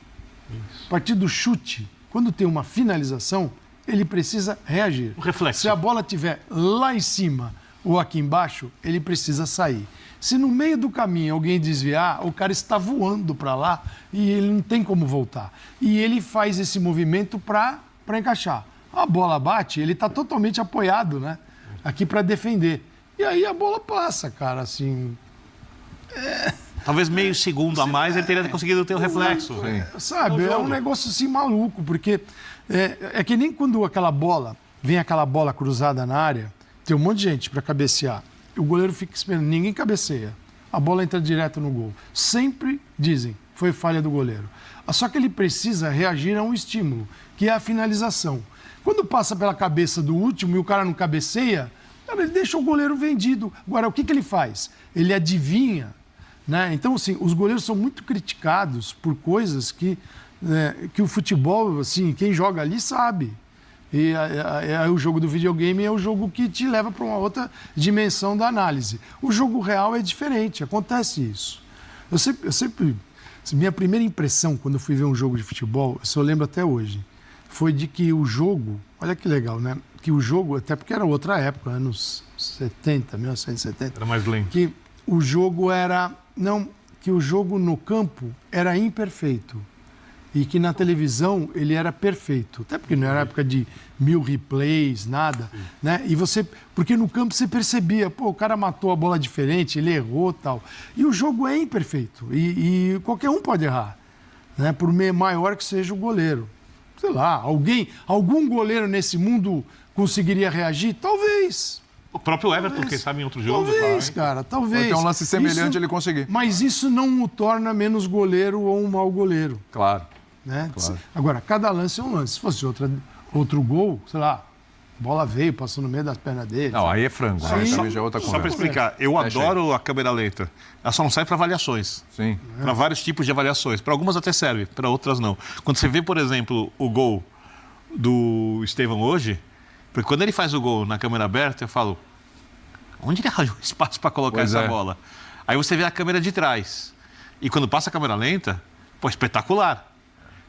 A partir do chute, quando tem uma finalização, ele precisa reagir. Um reflexo. Se a bola estiver lá em cima ou aqui embaixo, ele precisa sair. Se no meio do caminho alguém desviar, o cara está voando para lá e ele não tem como voltar. E ele faz esse movimento para encaixar. A bola bate, ele está totalmente apoiado, né? Aqui para defender. E aí a bola passa, cara, assim... Talvez meio segundo a mais ele teria conseguido ter o reflexo. Sabe, é um negócio assim maluco, porque é que nem quando vem aquela bola cruzada na área, tem um monte de gente para cabecear, o goleiro fica esperando, ninguém cabeceia, a bola entra direto no gol. Sempre dizem, foi falha do goleiro. Só que ele precisa reagir a um estímulo, que é a finalização. Quando passa pela cabeça do último e o cara não cabeceia, ele deixa o goleiro vendido. Agora, o que ele faz? Ele adivinha, né? Então, assim, os goleiros são muito criticados por coisas que o futebol, assim, quem joga ali sabe. E o jogo do videogame é o jogo que te leva para uma outra dimensão da análise. O jogo real é diferente, acontece isso. Eu sempre minha primeira impressão quando eu fui ver um jogo de futebol, isso eu lembro até hoje, foi de que o jogo, olha que legal, né? Que o jogo, até porque era outra época, anos 70, 1970. Era mais lento. Que o jogo que o jogo no campo era imperfeito. E que na televisão ele era perfeito. Até porque não era época de 1000 replays, nada. Né? Porque no campo você percebia, o cara matou a bola diferente, ele errou e tal. E o jogo é imperfeito. E qualquer um pode errar. Né? Por maior que seja o goleiro. Sei lá, algum goleiro nesse mundo conseguiria reagir? Talvez. O próprio Everton, quem sabe em outro jogo. Talvez, cara, talvez. Ou tem um lance semelhante ele conseguir. Mas isso não o torna menos goleiro ou um mau goleiro. Claro. Né? Claro. Agora, cada lance é um lance. Se fosse outro gol, sei lá, a bola veio, passou no meio das pernas dele. Não, aí é frango. Aí também já é outra Só para conversa. explicar, eu adoro a câmera lenta. Ela só não serve para avaliações. Sim. Para vários tipos de avaliações. Para algumas até serve, para outras não. Quando você vê, por exemplo, o gol do Estevão hoje, porque quando ele faz o gol na câmera aberta, eu falo, onde ele arranjou espaço para colocar essa bola? Aí você vê a câmera de trás. E quando passa a câmera lenta, espetacular.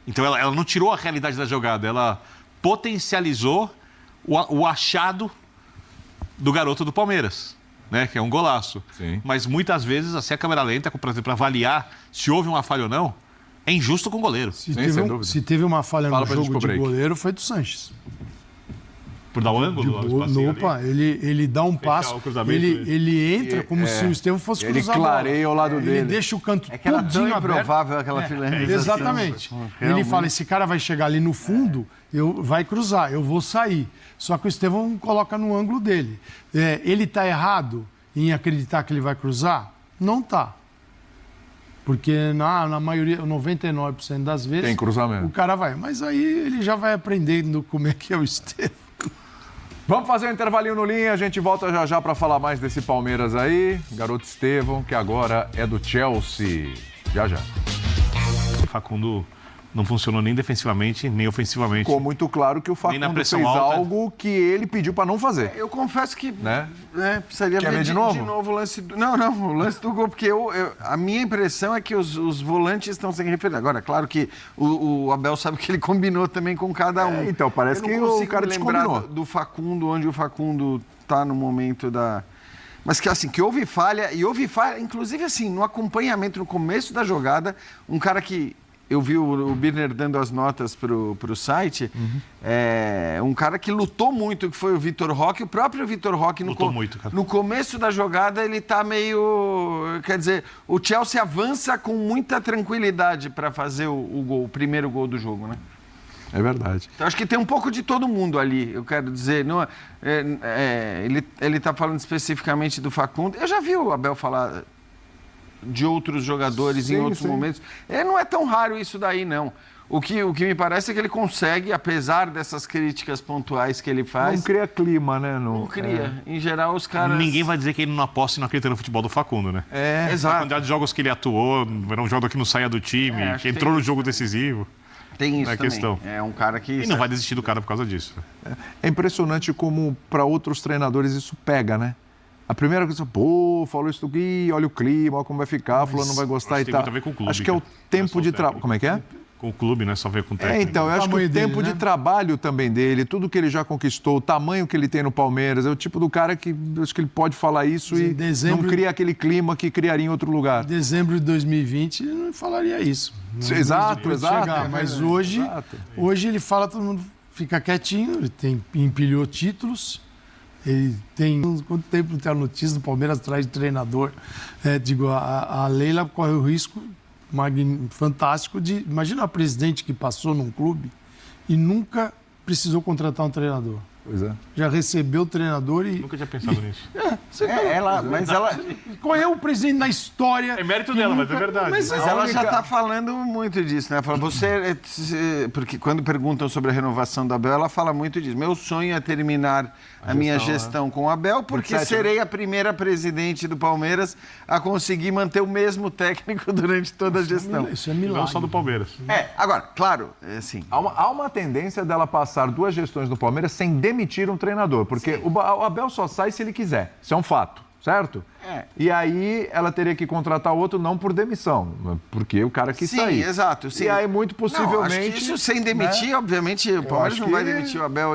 Então ela não tirou a realidade da jogada, ela potencializou o achado do garoto do Palmeiras, né? Que é um golaço. Sim. Mas muitas vezes, assim, a câmera lenta, por exemplo, para avaliar se houve uma falha ou não, é injusto com o goleiro. Se teve uma falha no jogo de goleiro, foi do Sanches. Por dar o ângulo? Ele dá um passo, ele entra como se o Estevão fosse cruzar a bola. Ele clareia ao lado dele. Ele deixa o canto todinho aberto. Improvável aquela finalização. Exatamente. Ele fala, esse cara vai chegar ali no fundo, vai cruzar, eu vou sair. Só que o Estevão coloca no ângulo dele. Ele está errado em acreditar que ele vai cruzar? Não está. Porque na maioria, 99% das vezes, tem cruzamento. O cara vai. Mas aí ele já vai aprendendo como é que é o Estevão. Vamos fazer um intervalinho no linha, a gente volta já já para falar mais desse Palmeiras aí. Garoto Estevão, que agora é do Chelsea. Já já. Facundo não funcionou nem defensivamente, nem ofensivamente. Ficou muito claro que o Facundo fez alta. algo que ele pediu para não fazer. Eu confesso que precisaria ver de novo o lance do... Não, o lance do gol, porque a minha impressão é que os volantes estão sem referência. Agora, claro que o Abel sabe que ele combinou também com cada um. Então, parece que o cara descombinou. Do Facundo, onde o Facundo está no momento da... Mas que assim, que houve falha, inclusive assim, no acompanhamento, no começo da jogada, um cara que eu vi o Birner dando as notas pro site, um cara que lutou muito, que foi o Vitor Roque. O próprio Vitor Roque, no começo da jogada, ele tá meio... Quer dizer, o Chelsea avança com muita tranquilidade para fazer o primeiro gol do jogo, né? É verdade. Então, acho que tem um pouco de todo mundo ali, eu quero dizer. Não, ele tá falando especificamente do Facundo. Eu já vi o Abel falar de outros jogadores em outros momentos. Não é tão raro isso daí, não. O que me parece é que ele consegue, apesar dessas críticas pontuais que ele faz... Não cria clima, né? Não cria. Em geral, os caras... Ninguém vai dizer que ele não aposta e não acredita no futebol do Facundo, né? Exato. A quantidade de jogos que ele atuou, era um jogador que não saía do time, que entrou no jogo decisivo. Tem isso também. Questão. É um cara que... E não vai desistir do cara por causa disso. É impressionante como para outros treinadores isso pega, né? A primeira coisa, falou isso aqui, olha o clima, olha como vai ficar, fulano não vai gostar e tal. Tem muito a ver com o clube, acho que é o tempo de trabalho. Como é que é? Com o clube, não é só ver com o técnico. Então, eu acho que o tempo de trabalho também dele, tudo que ele já conquistou, o tamanho que ele tem no Palmeiras, é o tipo do cara que acho que ele pode falar isso e não cria aquele clima que criaria em outro lugar. Em dezembro de 2020, ele não falaria isso. Exato. Mas hoje ele fala, todo mundo fica quietinho, ele empilhou títulos. Ele tem... Quanto tempo não tem a notícia do Palmeiras atrás de treinador? A Leila corre o risco fantástico de... Imagina a presidente que passou num clube e nunca precisou contratar um treinador. Pois é. Já recebeu o treinador e... Nunca tinha pensado nisso. Mas ela... Qual é o presidente na história? É mérito dela, mas é verdade. Mas ela já está falando muito disso, né? Fala, porque quando perguntam sobre a renovação da Abel, ela fala muito disso. Meu sonho é terminar a minha gestão com o Abel, porque serei a primeira presidente do Palmeiras a conseguir manter o mesmo técnico durante toda a gestão. Isso é milagre. Não só do Palmeiras. Agora, claro, assim... Há uma tendência dela passar 2 gestões do Palmeiras sem demitir um treinador, porque o Abel só sai se ele quiser. Isso é um fato, certo? E aí ela teria que contratar outro não por demissão, porque o cara quis sair. Sim, exato. E aí, muito possivelmente... Acho que isso sem demitir, obviamente, o Palmeiras não vai demitir o Abel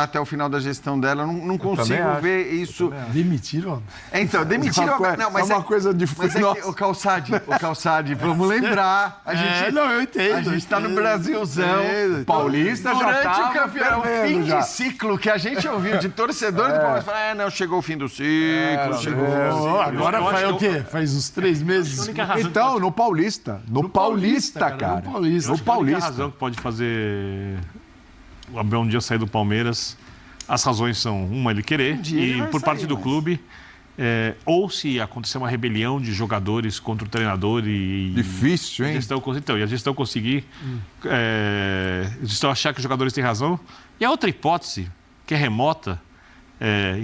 até o final da gestão dela. Não consigo ver isso... Demitir, ó. Então, demitir o Abel... Não, mas é uma coisa de... Mas o Calçade, vamos lembrar. Eu entendo. A gente está no Brasilzão. Paulista já durante tá o campeonato, o fim de ciclo que a gente ouviu de torcedor do Palmeiras. Falar, chegou o fim do ciclo, agora faz o quê? Faz uns 3 meses? Então, no Paulista. No Paulista, cara. No Paulista. A única razão que pode fazer o Abel um dia sair do Palmeiras, as razões são, ele querer, e por parte do clube, ou se acontecer uma rebelião de jogadores contra o treinador e... Difícil, hein? E a gestão conseguir... a gestão achar que os jogadores têm razão. E a outra hipótese, que é remota,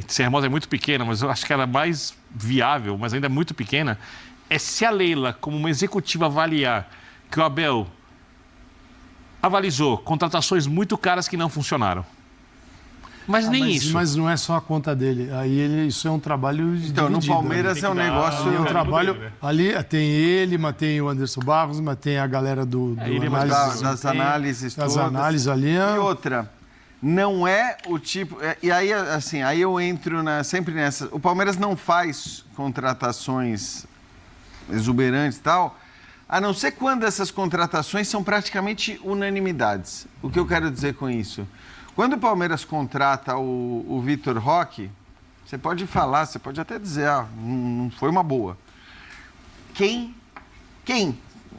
se a remota é muito pequena, mas eu acho que ela é mais viável, mas ainda é muito pequena, é se a Leila, como uma executiva, avaliar que o Abel avalizou contratações muito caras que não funcionaram. Mas isso. Mas não é só a conta dele. Aí isso é um trabalho Então, dividido, no Palmeiras é um negócio... É um trabalho... Ali tem ele, mas tem o Anderson Barros, mas tem a galera das análises todas. Das análises ali. E outra... Não é o tipo... E aí, assim, aí eu entro sempre nessa... O Palmeiras não faz contratações exuberantes e tal, a não ser quando essas contratações são praticamente unanimidades. O que eu quero dizer com isso? Quando o Palmeiras contrata o Vitor Roque, você pode falar, você pode até dizer, não foi uma boa. Quem?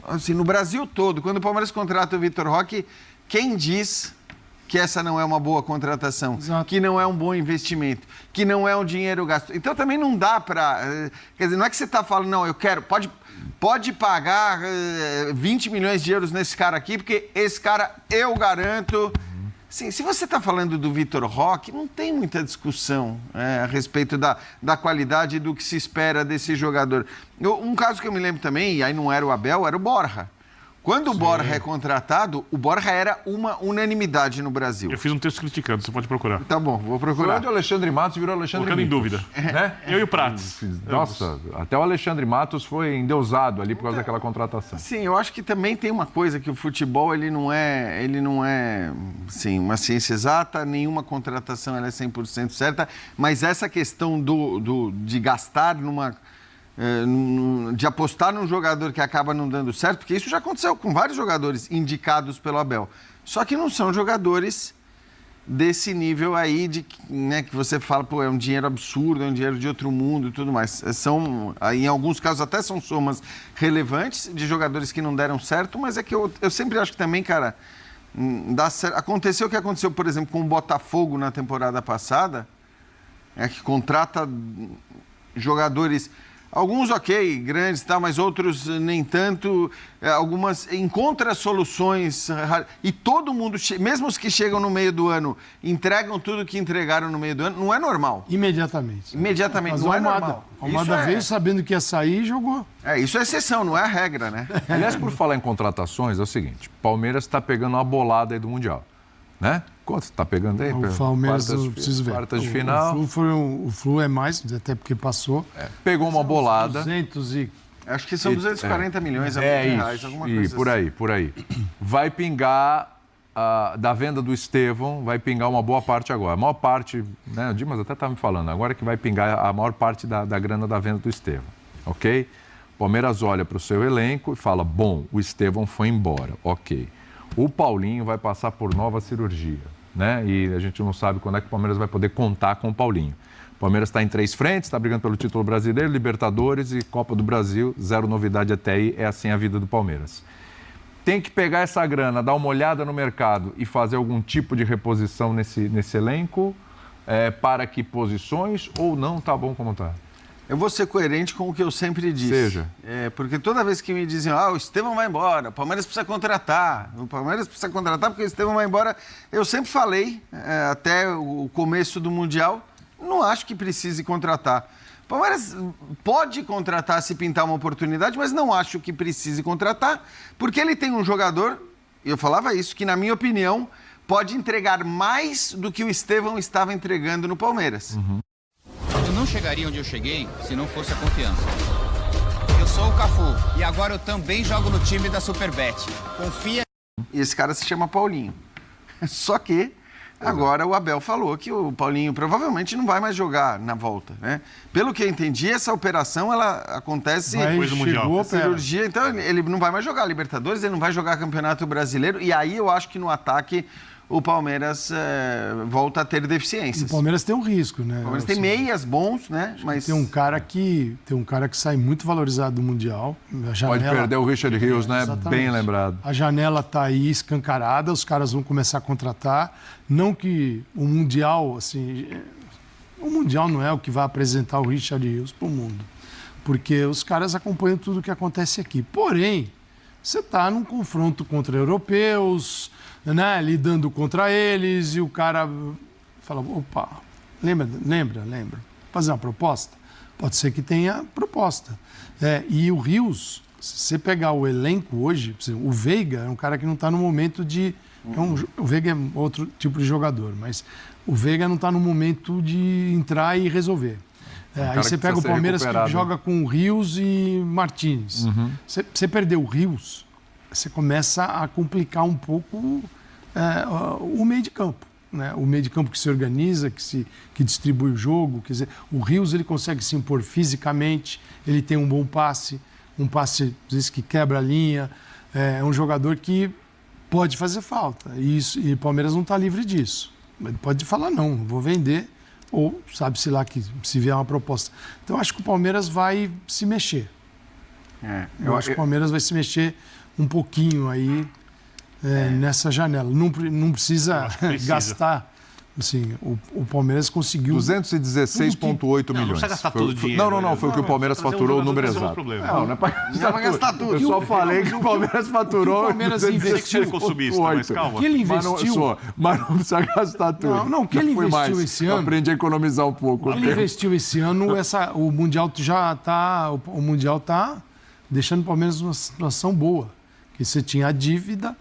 Assim, no Brasil todo, quando o Palmeiras contrata o Vitor Roque, quem diz... que essa não é uma boa contratação, Exato. Que não é um bom investimento, que não é um dinheiro gasto. Então também não dá para... Quer dizer, não é que você está falando, não, eu quero... Pode pagar 20 milhões de euros nesse cara aqui, porque esse cara eu garanto... Sim, se você está falando do Vitor Roque, não tem muita discussão a respeito da qualidade do que se espera desse jogador. Um caso que eu me lembro também, e aí não era o Abel, era o Borja. Quando o Borja é contratado, o Borja era uma unanimidade no Brasil. Eu fiz um texto criticando, você pode procurar. Tá bom, vou procurar. Quando o Alexandre Matos virou Alexandre Colocando Mitos. em dúvida. Né? Eu e o Prates. Nossa, até o Alexandre Matos foi endeusado ali por causa daquela contratação. Sim, eu acho que também tem uma coisa que o futebol ele não é sim, uma ciência exata, nenhuma contratação ela é 100% certa, mas essa questão de gastar de apostar num jogador que acaba não dando certo, porque isso já aconteceu com vários jogadores indicados pelo Abel. Só que não são jogadores desse nível aí, né, que você fala, pô, é um dinheiro absurdo, é um dinheiro de outro mundo e tudo mais. Em alguns casos até são somas relevantes de jogadores que não deram certo, mas é que eu sempre acho que também, cara, dá certo. Aconteceu o que aconteceu, por exemplo, com o Botafogo na temporada passada, que contrata jogadores, alguns ok, grandes, tá, mas outros nem tanto, algumas encontra soluções e todo mundo, mesmo os que chegam no meio do ano, entregam tudo que entregaram no meio do ano, não é normal. Imediatamente, mas não é normal. A Almada veio sabendo que ia sair e jogou. Isso é exceção, não é a regra, né? Aliás, por falar em contratações, é o seguinte, Palmeiras está pegando uma bolada aí do Mundial, né? Quanto está pegando aí? O Palmeiras, eu preciso ver. Quartas de final. O Flu é mais, até porque passou. Pegou uma bolada. 200 e... Acho que são 240 milhões de reais, alguma coisa assim. Por aí. Vai pingar, da venda do Estevão, vai pingar uma boa parte agora. A maior parte, né, o Dimas até estava me falando, agora que vai pingar a maior parte da grana da venda do Estevão, ok? O Palmeiras olha para o seu elenco e fala, bom, o Estevão foi embora, ok. O Paulinho vai passar por nova cirurgia, né? E a gente não sabe quando é que o Palmeiras vai poder contar com o Paulinho. O Palmeiras está em 3 frentes, está brigando pelo título brasileiro, Libertadores e Copa do Brasil. 0 novidade até aí, é assim a vida do Palmeiras. Tem que pegar essa grana, dar uma olhada no mercado e fazer algum tipo de reposição nesse elenco, para que posições, ou não tá bom como tá? Eu vou ser coerente com o que eu sempre disse. Seja. Porque toda vez que me dizem, o Estevão vai embora, o Palmeiras precisa contratar, porque o Estevão vai embora, eu sempre falei, até o começo do Mundial, não acho que precise contratar. O Palmeiras pode contratar se pintar uma oportunidade, mas não acho que precise contratar, porque ele tem um jogador, e eu falava isso, que na minha opinião, pode entregar mais do que o Estevão estava entregando no Palmeiras. Uhum. Eu não chegaria onde eu cheguei se não fosse a confiança. Eu sou o Cafu e agora eu também jogo no time da Superbet. Confia. E esse cara se chama Paulinho. Só que agora o Abel falou que o Paulinho provavelmente não vai mais jogar na volta, né? Pelo que eu entendi, essa operação ela acontece depois do Mundial. Cirurgia, então ele não vai mais jogar Libertadores, ele não vai jogar Campeonato Brasileiro e aí eu acho que no ataque o Palmeiras volta a ter deficiências. O Palmeiras tem um risco, né? O Palmeiras tem meias bons, né? Mas tem um cara que sai muito valorizado do Mundial. Pode perder o Richard Rios, né? Exatamente. Bem lembrado. A janela está aí escancarada, os caras vão começar a contratar. Não que o Mundial, assim... O Mundial não é o que vai apresentar o Richard Rios para o mundo. Porque os caras acompanham tudo o que acontece aqui. Porém, você está num confronto contra europeus, né, lidando contra eles, e o cara fala, opa, lembra, fazer uma proposta? Pode ser que tenha proposta. E o Rios, se você pegar o elenco hoje, o Veiga é um cara que não está no momento de... o Veiga é outro tipo de jogador, mas o Veiga não está no momento de entrar e resolver. Aí você pega o Palmeiras que joga com o Rios e Martínez. Uhum. Você perdeu o Rios, você começa a complicar um pouco o meio de campo, né? O meio de campo que se organiza, que distribui o jogo. Quer dizer, o Rios ele consegue se impor fisicamente, ele tem um bom passe, às vezes que quebra a linha. É um jogador que pode fazer falta. E o Palmeiras não está livre disso. Ele pode falar, não vou vender, ou sabe-se lá que se vier uma proposta. Então, acho que o Palmeiras vai se mexer. Eu acho que o Palmeiras vai se mexer um pouquinho aí nessa janela. Não precisa gastar. Assim, o Palmeiras conseguiu... 216,8 milhões. Não precisa gastar todo o dinheiro. Não, foi o que o Palmeiras faturou, o número exato. Não é para gastar tudo. Eu só falei que o Palmeiras faturou... O Palmeiras investiu... Mas calma. O que ele investiu... Mas não precisa gastar tudo. Não, o que ele investiu esse ano... Aprendi a economizar um pouco. O que ele investiu esse ano, o Mundial já está... O Mundial está deixando o Palmeiras numa situação boa. Que você tinha a dívida...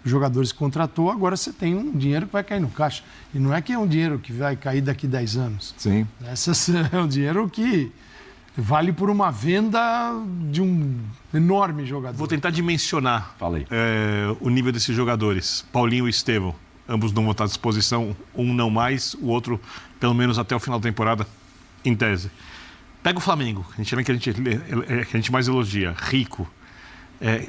Os jogadores contratou, agora você tem um dinheiro que vai cair no caixa. E não é que é um dinheiro que vai cair daqui 10 anos. Sim. Esse é um dinheiro que vale por uma venda de um enorme jogador. Vou tentar dimensionar Falei. O nível desses jogadores. Paulinho e Estevão, ambos não vão estar à disposição, um não mais, o outro pelo menos até o final da temporada, em tese. Pega o Flamengo, que a gente mais elogia, rico.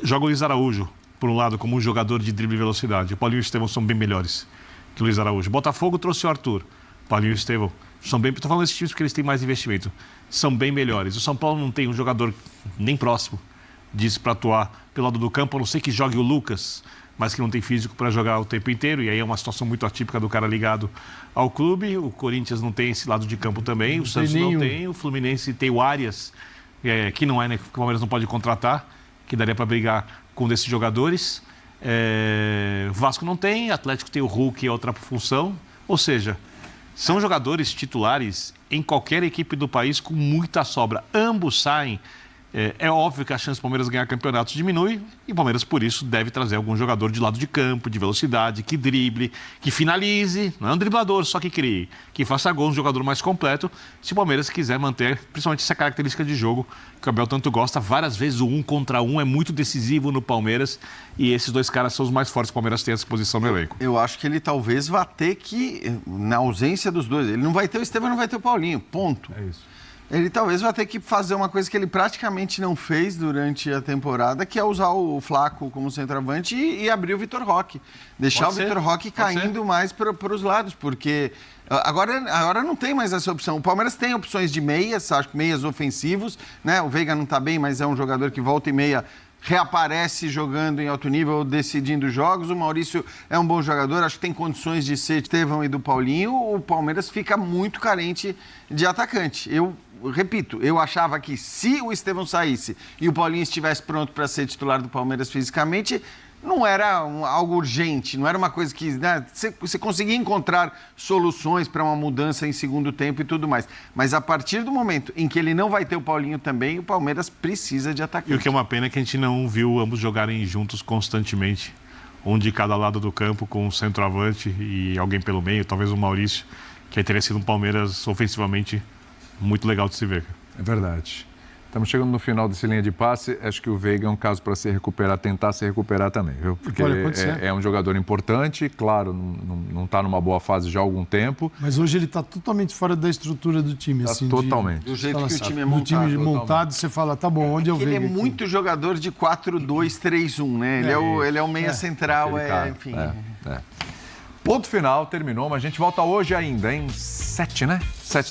Joga o Luiz Araújo, por um lado, como um jogador de drible e velocidade. O Paulinho e o Estevão são bem melhores que o Luiz Araújo. Botafogo trouxe o Arthur. Paulinho e o Estevão são bem... Estou falando desses times porque eles têm mais investimento. São bem melhores. O São Paulo não tem um jogador nem próximo disso para atuar pelo lado do campo, a não ser que jogue o Lucas, mas que não tem físico para jogar o tempo inteiro. E aí é uma situação muito atípica do cara ligado ao clube. O Corinthians não tem esse lado de campo também. O Santos não tem. O Fluminense tem o Arias, que não é, né? Que o Palmeiras não pode contratar, que daria para brigar com um desses jogadores. O Vasco não tem. O Atlético tem o Hulk, que é outra função. Ou seja, são jogadores titulares em qualquer equipe do país com muita sobra. Ambos saem. É óbvio que a chance do Palmeiras ganhar campeonatos diminui e o Palmeiras, por isso, deve trazer algum jogador de lado de campo, de velocidade, que drible, que finalize, não é um driblador, só que crie, que faça gol, um jogador mais completo, se o Palmeiras quiser manter, principalmente essa característica de jogo que o Abel tanto gosta. Várias vezes o 1 contra 1 é muito decisivo no Palmeiras e esses dois caras são os mais fortes que o Palmeiras tem à disposição no elenco. Eu acho que ele talvez vá ter que, na ausência dos dois, ele não vai ter o Estevão, não vai ter o Paulinho, ponto. É isso. Ele talvez vá ter que fazer uma coisa que ele praticamente não fez durante a temporada, que é usar o Flaco como centroavante e abrir o Vitor Roque. Deixar o Vitor Roque caindo mais para os lados, porque agora não tem mais essa opção. O Palmeiras tem opções de meias, acho que meias ofensivos, né? O Veiga não está bem, mas é um jogador que volta e meia reaparece jogando em alto nível, decidindo jogos. O Maurício é um bom jogador, acho que tem condições de ser Estevão e do Paulinho. O Palmeiras fica muito carente de atacante. Eu repito, eu achava que se o Estevão saísse e o Paulinho estivesse pronto para ser titular do Palmeiras fisicamente, não era algo urgente, não era uma coisa que, né, você conseguia encontrar soluções para uma mudança em segundo tempo e tudo mais. Mas a partir do momento em que ele não vai ter o Paulinho também, o Palmeiras precisa de atacante. E o que é uma pena é que a gente não viu ambos jogarem juntos constantemente, um de cada lado do campo, com um centroavante e alguém pelo meio, talvez o Maurício, que aí teria sido um Palmeiras ofensivamente muito legal de se ver. É verdade. Estamos chegando no final dessa linha de passe. Acho que o Veiga é um caso para se recuperar, tentar se recuperar também, viu? Porque é um jogador importante, claro, não está numa boa fase já há algum tempo. Mas hoje ele está totalmente fora da estrutura do time. Tá assim, totalmente. Do jeito que o time é montado. Do time montado, totalmente. você fala, tá bom, onde eu vejo? Ele é muito jogador de 4-2-3-1, né? Ele é o meia central, enfim. Ponto final, terminou, mas a gente volta hoje ainda, em 7, né? 7